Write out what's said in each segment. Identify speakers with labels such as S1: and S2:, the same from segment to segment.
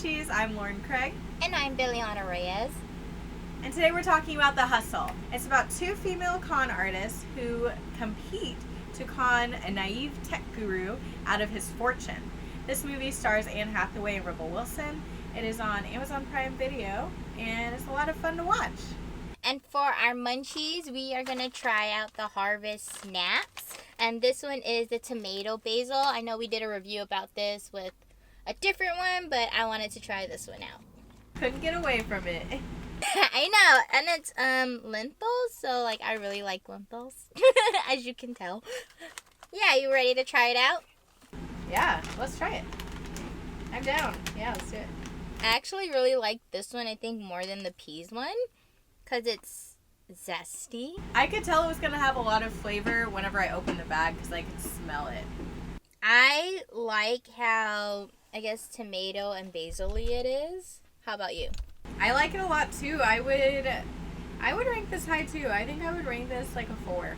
S1: Munchies. I'm Lauren Craig.
S2: And I'm Billie Reyes.
S1: And today we're talking about The Hustle. It's about two female con artists who compete to con a naive tech guru out of his fortune. This movie stars Anne Hathaway and Rebel Wilson. It is on Amazon Prime Video, and it's a lot of fun to watch.
S2: And for our munchies, we are going to try out the Harvest Snaps. And this one is the tomato basil. I know we did a review about this with a different one, but I wanted to try this one out.
S1: Couldn't get away from it.
S2: I know, and it's lentils, so like I really like lentils, as you can tell. Yeah, you ready to try it out?
S1: Yeah, let's try it. I'm down. Yeah, let's do it.
S2: I actually really like this one, I think, more than the peas one, because it's zesty.
S1: I could tell it was going to have a lot of flavor whenever I opened the bag because I could smell it.
S2: I like how, I guess, tomato and basil-y it is. How about you?
S1: I like it a lot too. I would rank this high too. I think I would rank this like a 4.
S2: I'm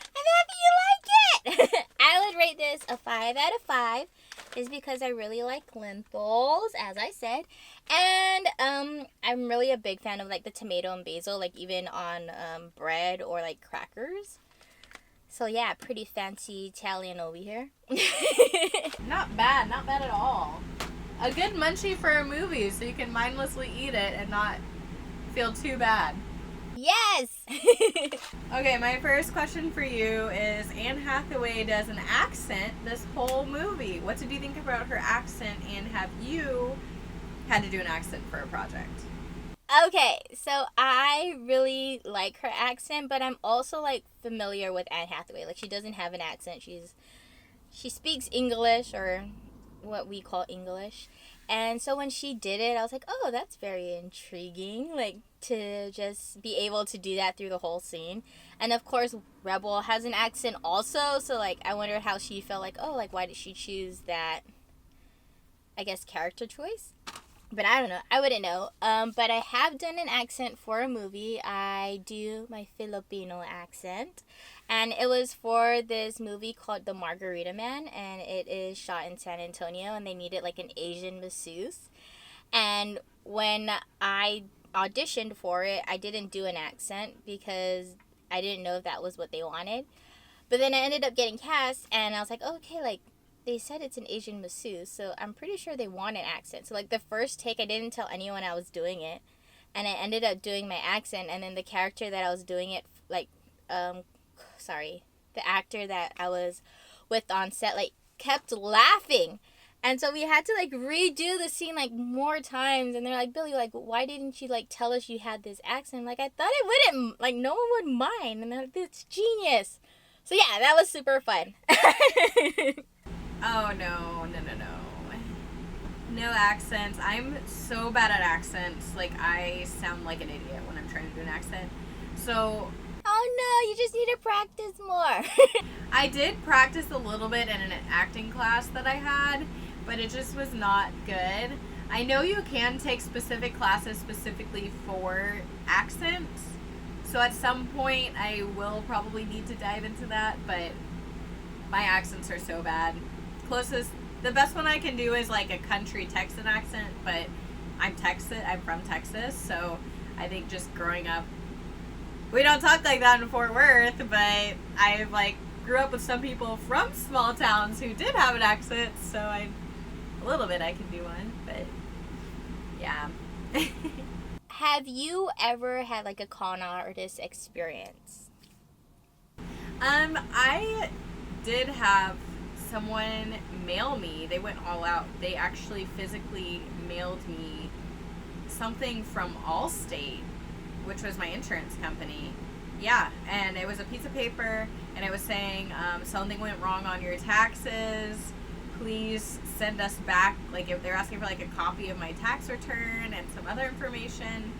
S2: happy you like it! I would rate this a 5 out of 5. Is because I really like lentils, as I said. And I'm really a big fan of like the tomato and basil, like even on bread or like crackers. So yeah, pretty fancy Italian over here.
S1: Not bad at all. A good munchie for a movie so you can mindlessly eat it and not feel too bad.
S2: Yes!
S1: Okay, my first question for you is Anne Hathaway does an accent this whole movie. What did you think about her accent, and have you had to do an accent for a project?
S2: Okay, so I really like her accent, but I'm also like familiar with Anne Hathaway. Like, she doesn't have an accent. She speaks English, or what we call English. And so when she did it, I was like, oh, that's very intriguing, like, to just be able to do that through the whole scene. And of course, Rebel has an accent also, so like I wondered how she felt, like, oh, like, why did she choose that, I guess, character choice? But I don't know. I wouldn't know. But I have done an accent for a movie. I do my Filipino accent. And it was for this movie called The Margarita Man. And it is shot in San Antonio. And they needed like an Asian masseuse. And when I auditioned for it, I didn't do an accent because I didn't know if that was what they wanted. But then I ended up getting cast. And I was like, oh, okay, like, they said it's an Asian masseuse, so I'm pretty sure they want an accent. So, like, the first take, I didn't tell anyone I was doing it. And I ended up doing my accent. And then the character that I was doing it, like, the actor that I was with on set, like, kept laughing. And so we had to, like, redo the scene, like, more times. And they're like, Billie, like, why didn't you, like, tell us you had this accent? Like, I thought it wouldn't, like, no one would mind. And they're like, it's genius. So, yeah, that was super fun.
S1: Oh, no. No accents. I'm so bad at accents. Like, I sound like an idiot when I'm trying to do an accent. So...
S2: Oh, no, you just need to practice more.
S1: I did practice a little bit in an acting class that I had, but it just was not good. I know you can take specific classes specifically for accents. So at some point, I will probably need to dive into that, but my accents are so bad. The best one I can do is like a country Texan accent, but I'm from Texas, so I think just growing up, we don't talk like that in Fort Worth, but I like grew up with some people from small towns who did have an accent, so a little bit I can do one, but yeah.
S2: Have you ever had like a con artist experience?
S1: I did have someone mail me. They went all out. They actually physically mailed me something from Allstate, which was my insurance company. Yeah, and it was a piece of paper, and it was saying something went wrong on your taxes. Please send us back. Like, if they're asking for like a copy of my tax return and some other information.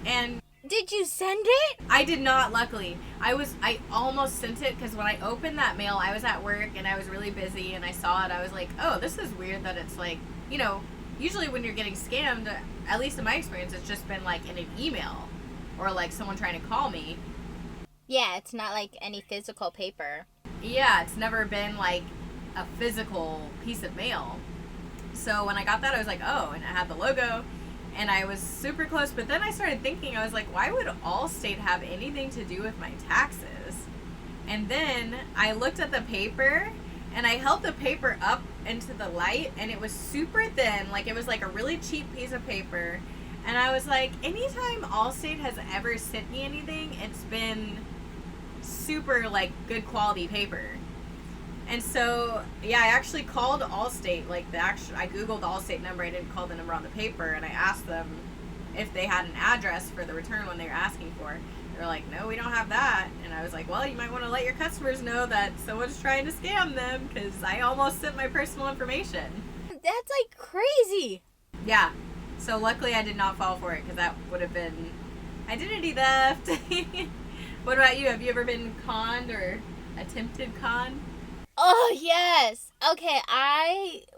S1: And
S2: did you send it?
S1: I did not, luckily. I almost sent it because when I opened that mail, I was at work and I was really busy and I saw it. I was like, oh, this is weird that it's like, you know, usually when you're getting scammed, at least in my experience, it's just been like in an email or like someone trying to call me.
S2: Yeah, it's not like any physical paper.
S1: Yeah, it's never been like a physical piece of mail. So when I got that, I was like, oh, and it had the logo, and I was super close. But then I started thinking, I was like, why would Allstate have anything to do with my taxes? And then I looked at the paper, and I held the paper up into the light, and it was super thin, like it was like a really cheap piece of paper. And I was like, anytime Allstate has ever sent me anything, it's been super like good quality paper. And so, yeah, I actually called Allstate, like I Googled the Allstate number, I didn't call the number on the paper, and I asked them if they had an address for the return one they were asking for. They were like, no, we don't have that. And I was like, well, you might want to let your customers know that someone's trying to scam them, because I almost sent my personal information.
S2: That's like crazy.
S1: Yeah. So luckily I did not fall for it, because that would have been identity theft. What about you? Have you ever been conned or attempted con?
S2: Oh, yes. Okay,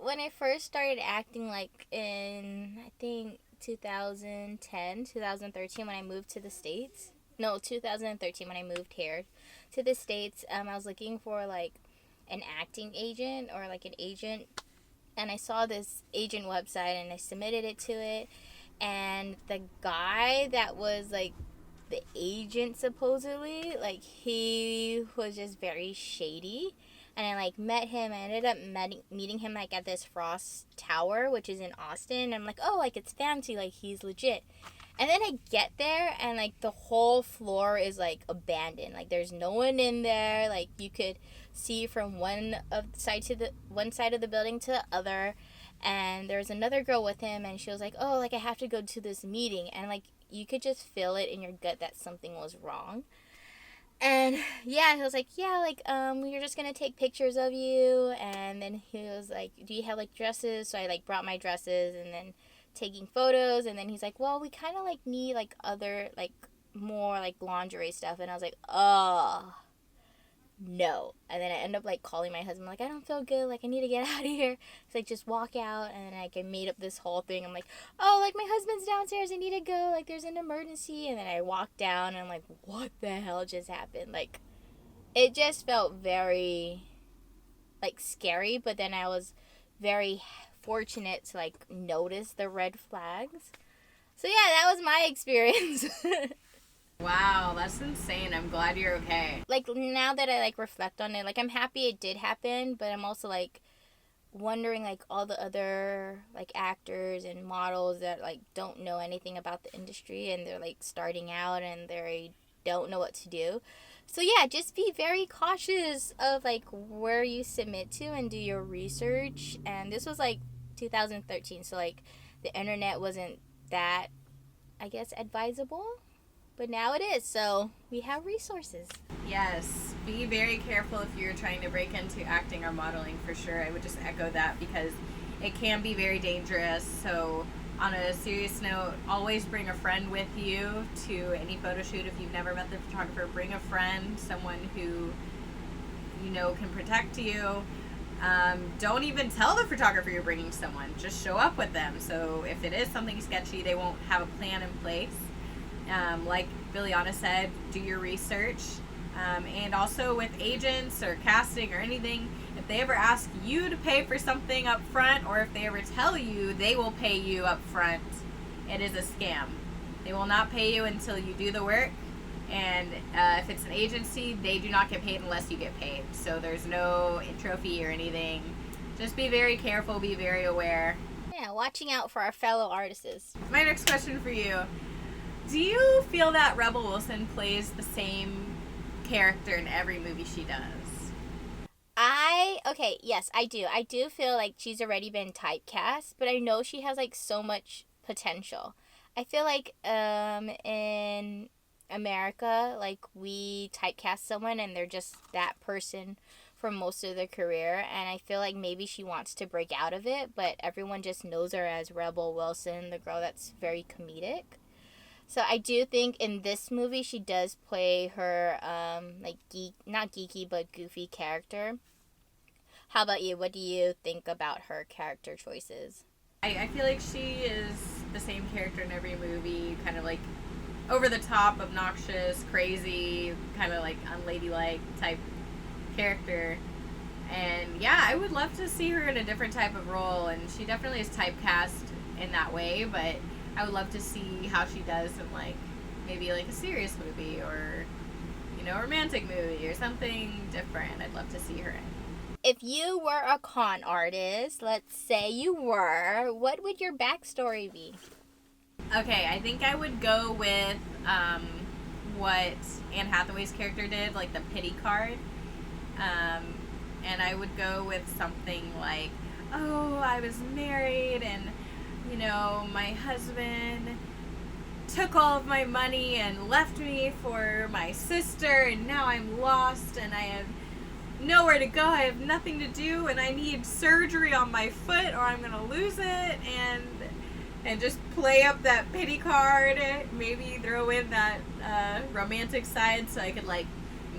S2: when I first started acting, like in, I think, 2010, 2013, when I moved to the States. No, 2013, when I moved here to the States, I was looking for, like, an acting agent or, like, an agent. And I saw this agent website, and I submitted it to it. And the guy that was, like, the agent, supposedly, like, he was just very shady. And I, like, met him. I ended up meeting him, like, at this Frost Tower, which is in Austin. And I'm like, oh, like, it's fancy. Like, he's legit. And then I get there, and, like, the whole floor is, like, abandoned. Like, there's no one in there. Like, you could see from one side of the building to the other. And there was another girl with him, and she was like, oh, like, I have to go to this meeting. And, like, you could just feel it in your gut that something was wrong. And yeah, he was like, yeah, like, we're just gonna take pictures of you. And then he was like, do you have, like, dresses? So I, like, brought my dresses, and then taking photos. And then he's like, well, we kind of, like, need, like, other, like, more, like, lingerie stuff. And I was like, oh, no. And then I end up, like, calling my husband, like, I don't feel good, like, I need to get out of here. It's like, just walk out. And then, like, I made up this whole thing. I'm like, oh, like, my husband's downstairs, I need to go, like, there's an emergency. And then I walked down, and I'm like, what the hell just happened? Like, it just felt very, like, scary. But then I was very fortunate to, like, notice the red flags. So yeah, that was my experience.
S1: Wow, that's insane. I'm glad you're okay.
S2: Like, now that I, like, reflect on it, like, I'm happy it did happen, but I'm also, like, wondering, like, all the other, like, actors and models that, like, don't know anything about the industry, and they're, like, starting out, and they don't know what to do. So yeah, just be very cautious of, like, where you submit to, and do your research. And this was, like, 2013, so, like, the internet wasn't that, I guess, advisable. But now it is, so we have resources.
S1: Yes, be very careful if you're trying to break into acting or modeling, for sure. I would just echo that, because it can be very dangerous. So on a serious note, always bring a friend with you to any photo shoot. If you've never met the photographer, bring a friend, someone who you know can protect you. Don't even tell the photographer you're bringing someone. Just show up with them. So if it is something sketchy, they won't have a plan in place. Like Billiana said, do your research. And also with agents or casting or anything, if they ever ask you to pay for something up front, or if they ever tell you they will pay you up front, it is a scam. They will not pay you until you do the work. And if it's an agency, they do not get paid unless you get paid. So there's no intro fee or anything. Just be very careful, be very aware.
S2: Yeah, watching out for our fellow artists.
S1: My next question for you. Do you feel that Rebel Wilson plays the same character in every movie she does?
S2: Okay, yes, I do. I do feel like she's already been typecast, but I know she has, like, so much potential. I feel like in America, like, we typecast someone and they're just that person for most of their career, and I feel like maybe she wants to break out of it, but everyone just knows her as Rebel Wilson, the girl that's very comedic. So I do think in this movie she does play her like not geeky but goofy character. How about you? What do you think about her character choices?
S1: I feel like she is the same character in every movie, kind of like over the top, obnoxious, crazy, kind of like unladylike type character. And yeah, I would love to see her in a different type of role, and she definitely is typecast in that way, but I would love to see how she does in like maybe like a serious movie or a romantic movie or something different. I'd love to see her in.
S2: If you were a con artist, let's say you were, what would your backstory be?
S1: Okay, I think I would go with what Anne Hathaway's character did, like the pity card. And I would go with something like, oh, I was married and, my husband took all of my money and left me for my sister, and now I'm lost and I have nowhere to go. I have nothing to do and I need surgery on my foot or I'm going to lose it, and just play up that pity card, maybe throw in that romantic side so I could like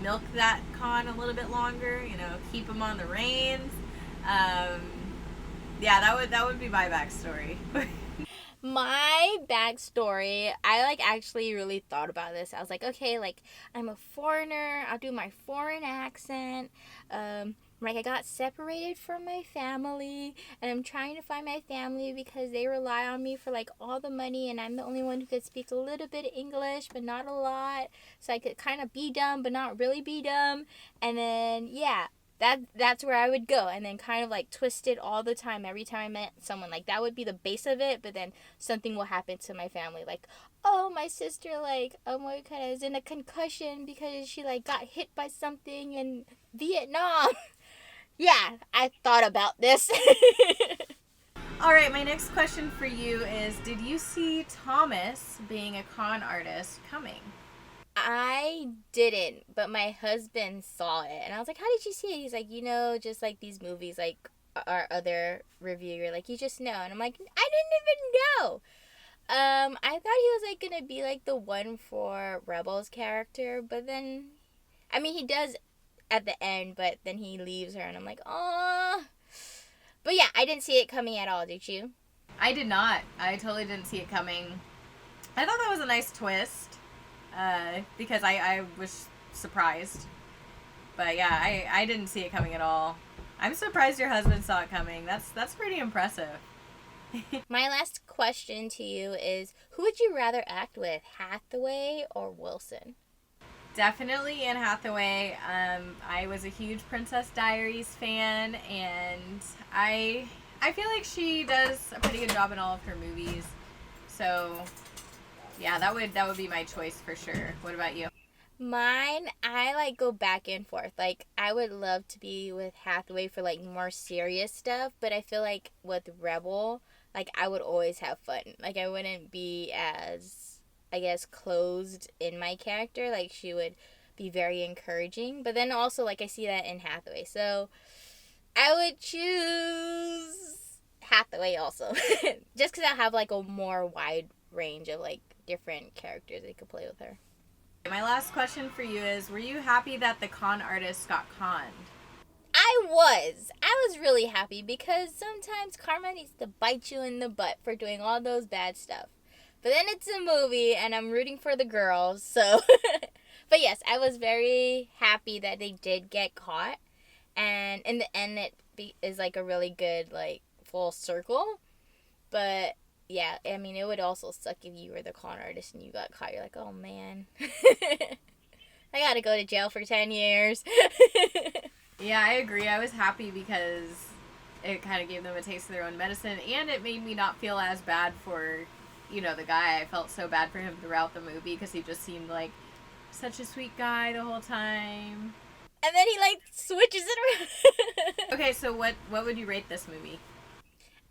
S1: milk that con a little bit longer, keep him on the reins. Yeah, that would be my backstory.
S2: My backstory, I like actually really thought about this. I was like, okay, like I'm a foreigner, I'll do my foreign accent. Like I got separated from my family and I'm trying to find my family because they rely on me for like all the money, and I'm the only one who could speak a little bit of English but not a lot, so I could kind of be dumb but not really be dumb. And then yeah, that's where I would go, and then kind of like twist it all the time every time I met someone. Like that would be the base of it, but then something will happen to my family, like, oh, my sister like is in a concussion because she like got hit by something in Vietnam. Yeah, I thought about this.
S1: All right, my next question for you is, did you see Thomas being a con artist coming?
S2: I didn't, but my husband saw it, and I was like, how did you see it? He's like, just like these movies, like our other reviewer, like you just know. And I'm like, I didn't even know. I thought he was like gonna be like the one for Rebel's character, but then, I mean, he does at the end, but then he leaves her, and I'm like, oh. But yeah, I didn't see it coming at all. Did you?
S1: I did not. I totally didn't see it coming. I thought that was a nice twist. Because I was surprised. But yeah, I didn't see it coming at all. I'm surprised your husband saw it coming. That's pretty impressive.
S2: My last question to you is, who would you rather act with, Hathaway or Wilson?
S1: Definitely Anne Hathaway. I was a huge Princess Diaries fan, and I feel like she does a pretty good job in all of her movies. So yeah, that would be my choice for sure. What about you?
S2: Mine, I like go back and forth. Like I would love to be with Hathaway for like more serious stuff, but I feel like with Rebel, like I would always have fun. Like I wouldn't be as, I guess, closed in my character. Like she would be very encouraging, but then also like I see that in Hathaway. So I would choose Hathaway also. Just cuz I have like a more wide range of like different characters they could play with her.
S1: My last question for you is, were you happy that the con artist got conned?
S2: I was really happy because sometimes karma needs to bite you in the butt for doing all those bad stuff. But then it's a movie and I'm rooting for the girls, so. But yes, I was very happy that they did get caught. And in the end, is like a really good, like, full circle. But yeah, I mean, it would also suck if you were the con artist and you got caught. You're like, oh man. I gotta go to jail for 10 years.
S1: Yeah, I agree. I was happy because it kind of gave them a taste of their own medicine, and it made me not feel as bad for, the guy. I felt so bad for him throughout the movie because he just seemed like such a sweet guy the whole time.
S2: And then he, like, switches it around.
S1: Okay, so what would you rate this movie?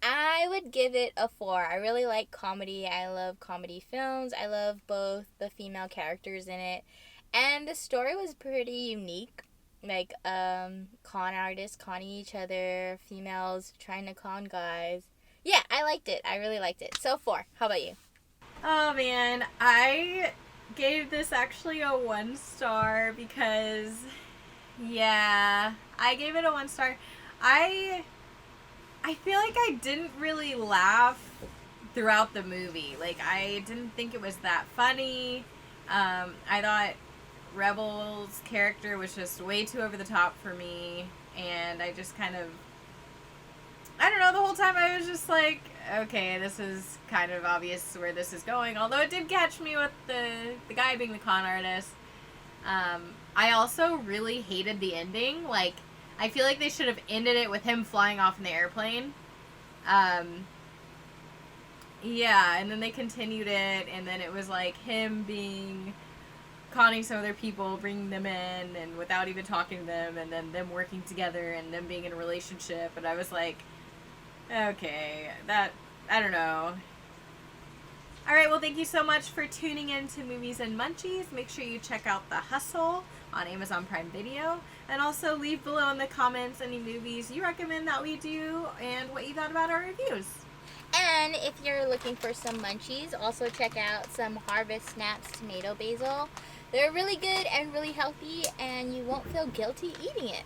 S2: I would give it a 4. I really like comedy. I love comedy films. I love both the female characters in it. And the story was pretty unique. Like, con artists conning each other, females trying to con guys. Yeah, I liked it. I really liked it. So 4. How about you?
S1: Oh, man. I gave this actually a 1 star because, yeah, I gave it a 1 star. I feel like I didn't really laugh throughout the movie. Like, I didn't think it was that funny. I thought Rebel's character was just way too over the top for me. and I just kind of, I don't know, the whole time I was just like, okay, this is kind of obvious where this is going, although it did catch me with the guy being the con artist. I also really hated the ending. Like, I feel like they should have ended it with him flying off in the airplane. Yeah, and then they continued it, and then it was like him conning some other people, bringing them in, and without even talking to them, and then them working together, and them being in a relationship, and I was like, okay, I don't know. Alright, well, thank you so much for tuning in to Movies and Munchies. Make sure you check out The Hustle on Amazon Prime Video, and also leave below in the comments any movies you recommend that we do, and what you thought about our reviews.
S2: And if you're looking for some munchies, also check out some Harvest Snaps Tomato Basil. They're really good and really healthy, and you won't feel guilty eating it.